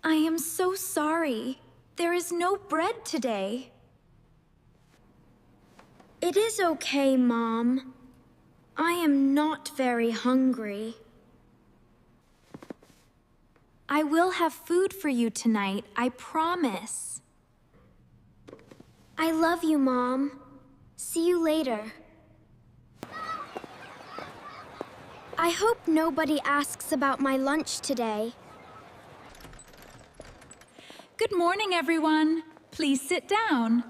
I am so sorry. There is no bread today. It is okay, Mom. I am not very hungry. I will have food for you tonight, I promise. I love you, Mom. See you later. I hope nobody asks about my lunch today. Good morning, everyone. Please sit down.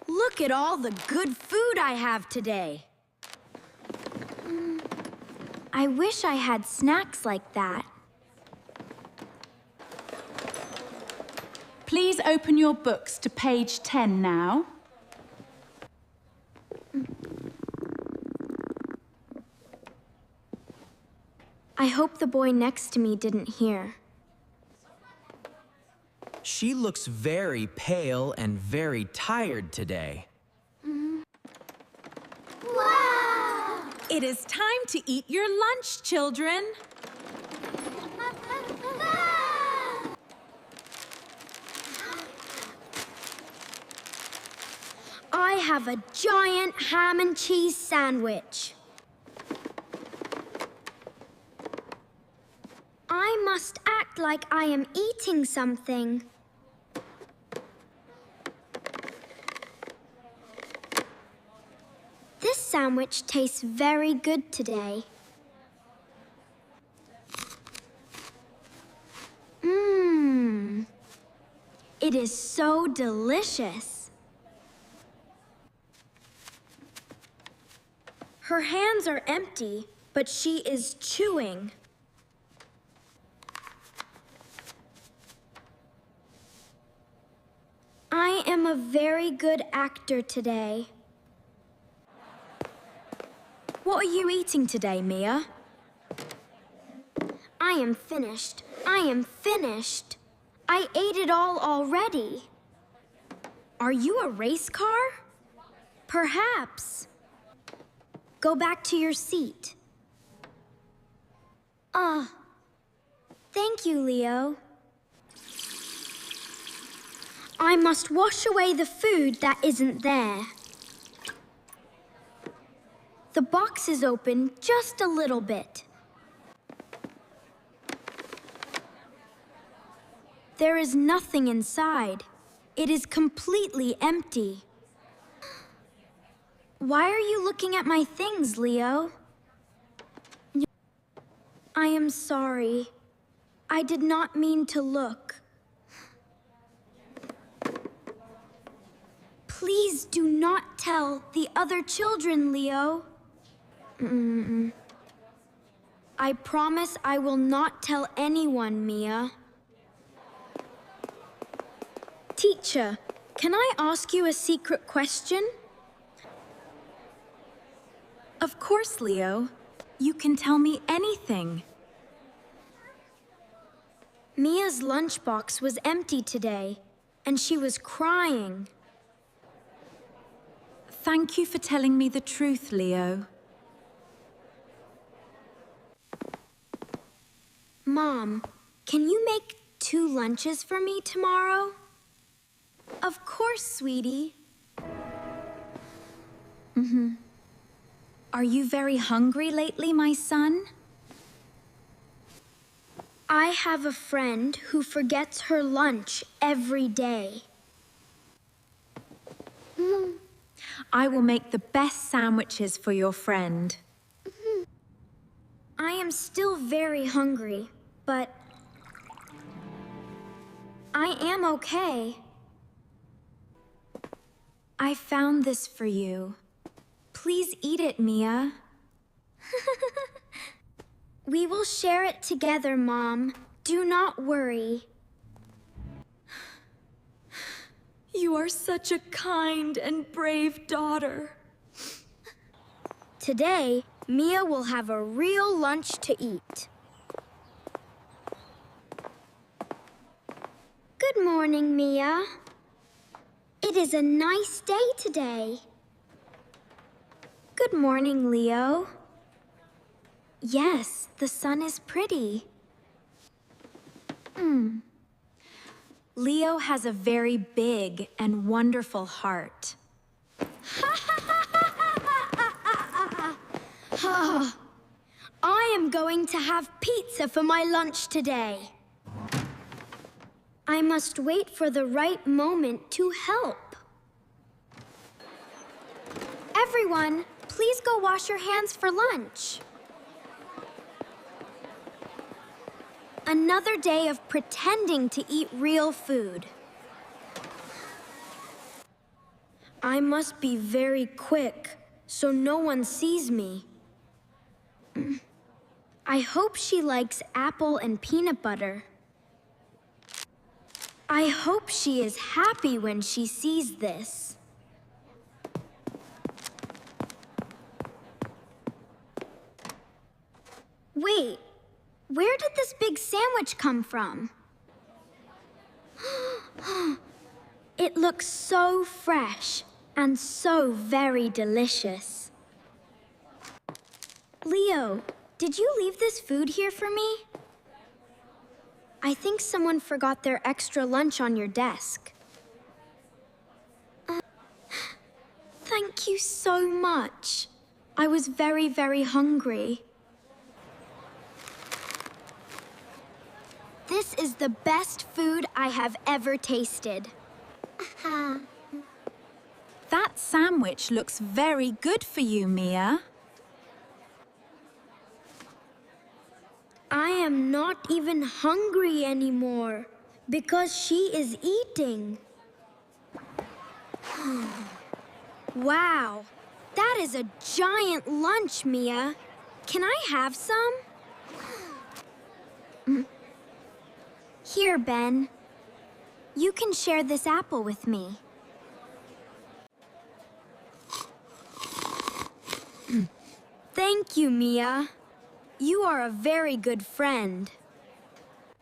Look at all the good food I have today. I wish I had snacks like that. Please open your books to page 10 now. I hope the boy next to me didn't hear. She looks very pale and very tired today. Wow! It is time to eat your lunch, children. I have a giant ham and cheese sandwich. I must act like I am eating something. This sandwich tastes very good today. Mmm. It is so delicious. Her hands are empty, but she is chewing. I am a very good actor today. What are you eating today, Mia? I am finished. I am finished. I ate it all already. Are you a race car? Perhaps. Go back to your seat. Thank you, Leo. I must wash away the food that isn't there. The box is open just a little bit. There is nothing inside. It is completely empty. Why are you looking at my things, Leo? I am sorry. I did not mean to look. Please do not tell the other children, Leo. I promise I will not tell anyone, Mia. Teacher, can I ask you a secret question? Of course, Leo. You can tell me anything. Mia's lunchbox was empty today, and she was crying. Thank you for telling me the truth, Leo. Mom, can you make 2 lunches for me tomorrow? Of course, sweetie. Are you very hungry lately, my son? I have a friend who forgets her lunch every day. I will make the best sandwiches for your friend. I am still very hungry, but I am okay. I found this for you. Please eat it, Mia. We will share it together, Mom. Do not worry. You are such a kind and brave daughter. Today, Mia will have a real lunch to eat. Good morning, Mia. It is a nice day today. Good morning, Leo. Yes, the sun is pretty. Leo has a very big and wonderful heart. I am going to have pizza for my lunch today. I must wait for the right moment to help. Everyone, please go wash your hands for lunch. Another day of pretending to eat real food. I must be very quick so no one sees me. I hope she likes apple and peanut butter. I hope she is happy when she sees this. Wait, where did this big sandwich come from? It looks so fresh and so very delicious. Leo, did you leave this food here for me? I think someone forgot their extra lunch on your desk. Thank you so much. I was very, very hungry. This is the best food I have ever tasted. That sandwich looks very good for you, Mia. I am not even hungry anymore because she is eating. Wow, that is a giant lunch, Mia. Can I have some? Here, Ben. You can share this apple with me. Thank you, Mia. You are a very good friend.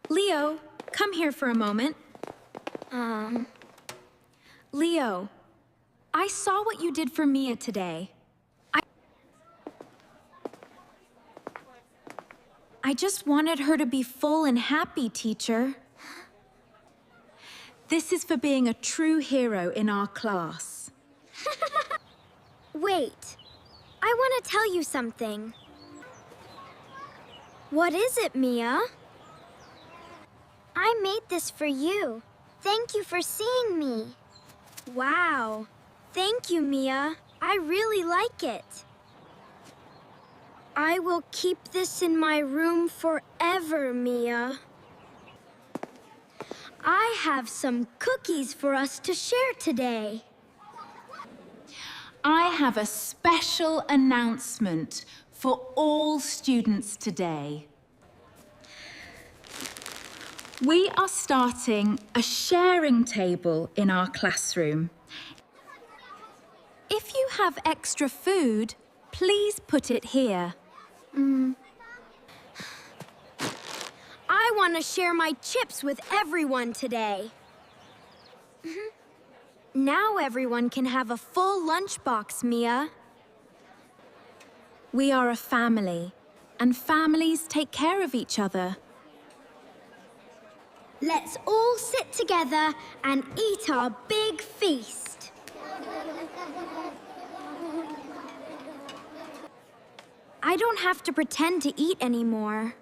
Leo, come here for a moment. Leo, I saw what you did for Mia today. I just wanted her to be full and happy, teacher. This is for being a true hero in our class. Wait, I want to tell you something. What is it, Mia? I made this for you. Thank you for seeing me. Wow. Thank you, Mia. I really like it. I will keep this in my room forever, Mia. I have some cookies for us to share today. I have a special announcement for all students today. We are starting a sharing table in our classroom. If you have extra food, please put it here. I want to share my chips with everyone today. Now everyone can have a full lunchbox, Mia. We are a family, and families take care of each other. Let's all sit together and eat our big feast. I don't have to pretend to eat anymore.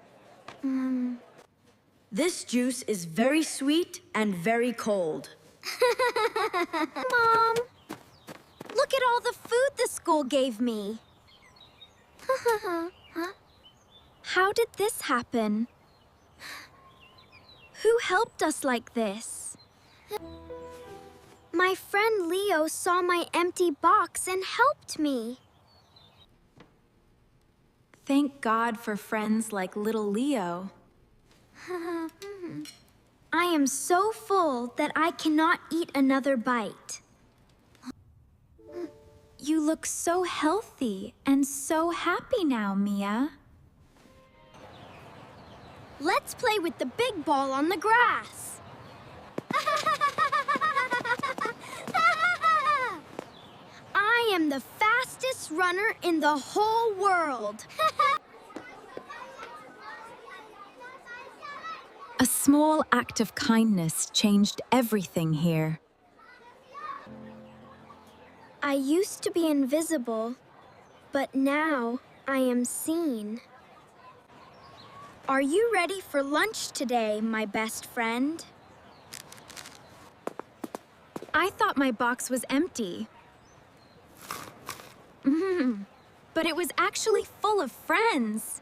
This juice is very sweet and very cold. Mom, look at all the food the school gave me. How did this happen? Who helped us like this? My friend Leo saw my empty box and helped me. Thank God for friends like little Leo. I am so full that I cannot eat another bite. You look so healthy and so happy now, Mia. Let's play with the big ball on the grass. I am the fastest runner runner in the whole world. A small act of kindness changed everything here. I used to be invisible, but now I am seen. Are you ready for lunch today, my best friend? I thought my box was empty. But it was actually full of friends.